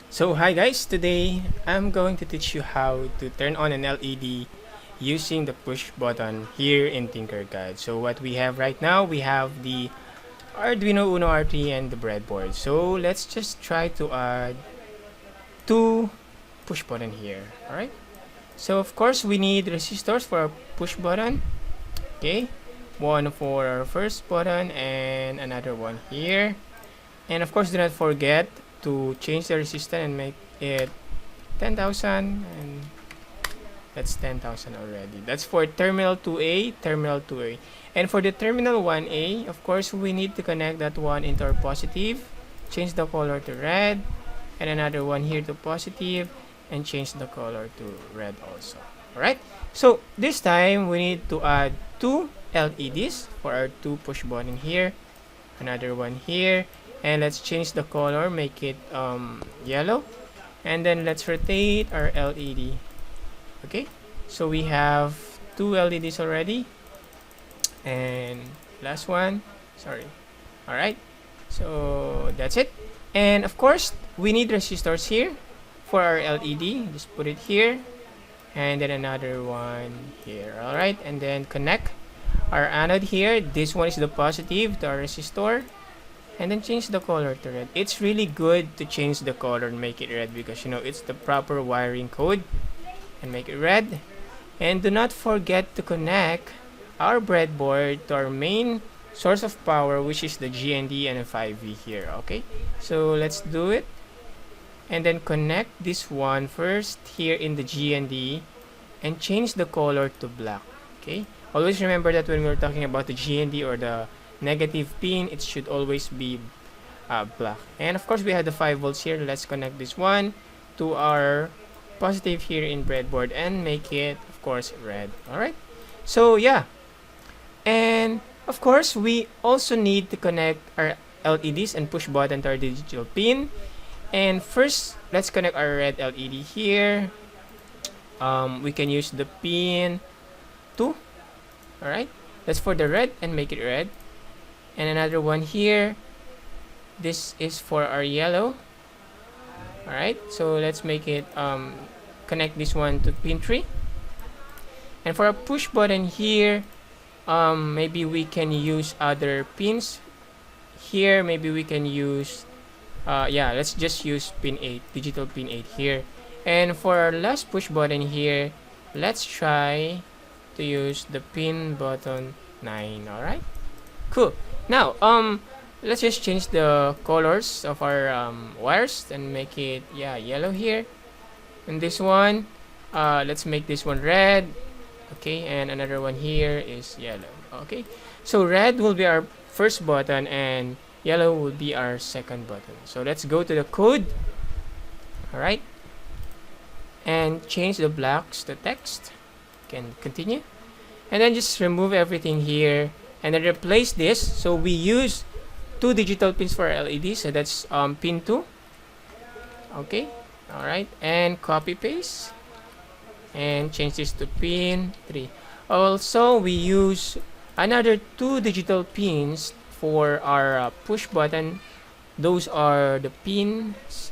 So hi guys, today I'm going to teach you how to turn on an LED using the push button here in Tinkercad. So what we have right now, we have the Arduino Uno RT and the breadboard. So let's just try to add two push button here. Alright. So of course we need resistors for our push button. Okay. One for our first button and another one here. And of course do not forget to change the resistance and make it 10,000, and that's 10,000 already. That's for terminal 2A, terminal 2A. And for the terminal 1A, of course, we need to connect that one into our positive, change the color to red, and another one here to positive, and change the color to red also. Alright? So, this time, we need to add two LEDs for our two push button here, another one here, and let's change the color, make it yellow, and then let's rotate our LED. Okay, so we have two LEDs already, and last one, sorry. All right, so that's it. And of course we need resistors here for our LED. Just put it here, and then another one here. All right, and then connect our anode here. This one is the positive to our resistor, and then change the color to red. It's really good to change the color and make it red because it's the proper wiring code, and make it red. And do not forget to connect our breadboard to our main source of power, which is the GND and a 5V here. Okay, so let's do it, and then connect this one first here in the GND and change the color to black. Okay, always remember that when we're talking about the GND or the negative pin, it should always be black. And of course we have the 5 volts here. Let's connect this one to our positive here in breadboard and make it of course red. Alright, so yeah, and of course we also need to connect our LEDs and push button to our digital pin. And first let's connect our red LED here. We can use the pin 2. Alright, that's for the red and make it red. And another one here, this is for our yellow. Alright, so let's make it connect this one to pin 3. And for our push button here, maybe we can use other pins here. Maybe we can use yeah, let's just use pin 8, digital pin 8 here. And for our last push button here, let's try to use the pin button 9. Alright, cool. Now let's just change the colors of our wires and make it yellow here. And this one, let's make this one red. Okay, and another one here is yellow. Okay, so red will be our first button and yellow will be our second button. So let's go to the code. Alright, and change the blocks to text. Can continue, and then just remove everything here and then replace this. So we use two digital pins for LEDs, so that's pin 2. Okay, alright, and copy paste and change this to pin 3. Also we use another two digital pins for our push button. Those are the pins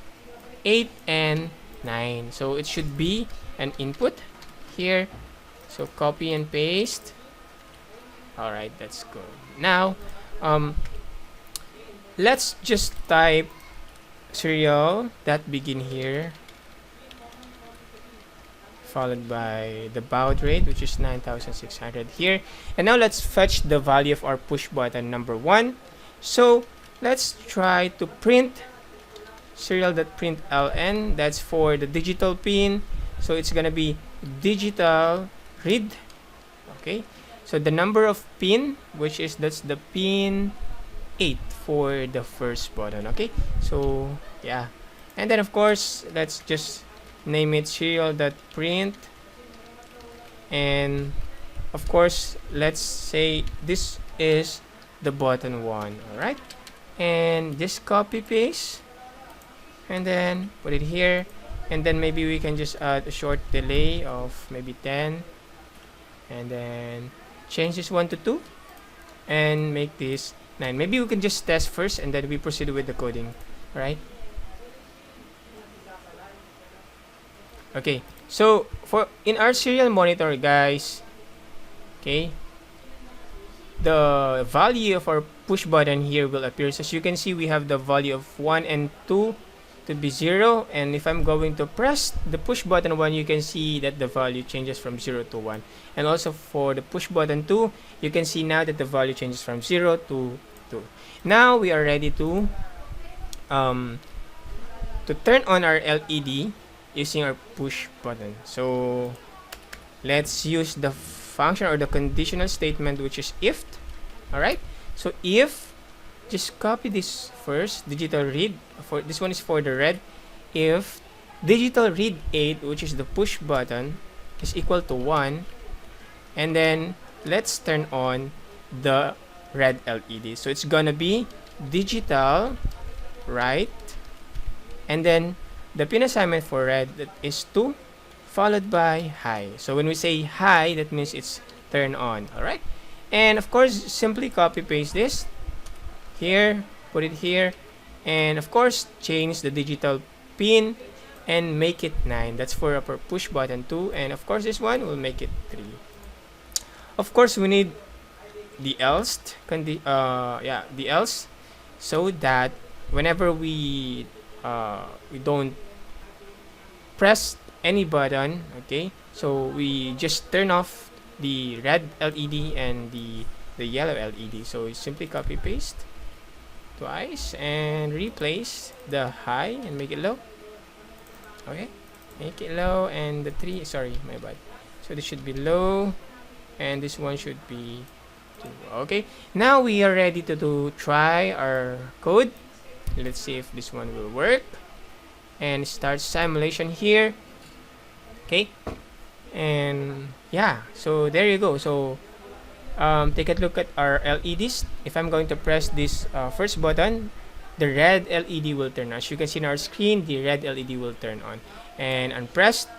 8 and 9, so it should be an input here. So copy and paste. Alright, that's good. Now let's just type serial that begin here, followed by the baud rate, which is 9600 here. And now let's fetch the value of our push button number 1. So let's try to print serial.print ln. That's for the digital pin, so it's gonna be digital read. Okay, so the number of pin, which is that's the pin 8 for the first button. Okay, so yeah, and then of course let's just name it serial.print, and of course let's say this is the button 1. Alright, and just copy paste and then put it here, and then maybe we can just add a short delay of maybe 10, and then change this one to 2 and make this 9. Maybe we can just test first and then we proceed with the coding. Right? Okay, so for in our serial monitor, guys, okay, the value of our push button here will appear. So as you can see, we have the value of 1 and 2 to be 0, and if I'm going to press the push button 1, you can see that the value changes from 0 to 1. And also for the push button 2, you can see now that the value changes from 0 to 2. Now we are ready to turn on our LED using our push button. So let's use the function or the conditional statement, which is if. Alright, so if, just copy this first, digital read, for this one is for the red. If digital read 8, which is the push button, is equal to 1, and then let's turn on the red LED. So it's gonna be digital right, and then the pin assignment for red, that is 2, followed by high. So when we say high, that means it's turned on. Alright, and of course simply copy paste this here, put it here, and of course change the digital pin and make it 9. That's for our push button 2, and of course this one will make it 3. Of course we need the else the else, so that whenever we don't press any button, okay, so we just turn off the red LED and the yellow LED. So we simply copy paste twice and replace the high and make it low. Okay, make it low, and the 3, sorry, my bad. So this should be low, and this one should be 2. Okay, now we are ready to try our code. Let's see if this one will work, and start simulation here. Okay, and yeah, so there you go. So take a look at our LEDs. If I'm going to press this first button, the red LED will turn on. As you can see in our screen, the red LED will turn on, and unpressed,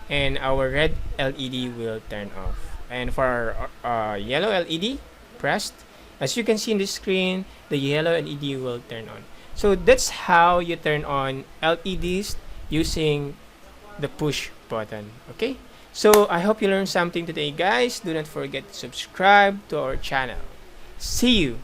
and our red LED will turn off. And for our yellow LED pressed, as you can see in the screen, the yellow LED will turn on. So that's how you turn on LEDs using the push button. Okay, so I hope you learned something today, guys. Do not forget to subscribe to our channel. See you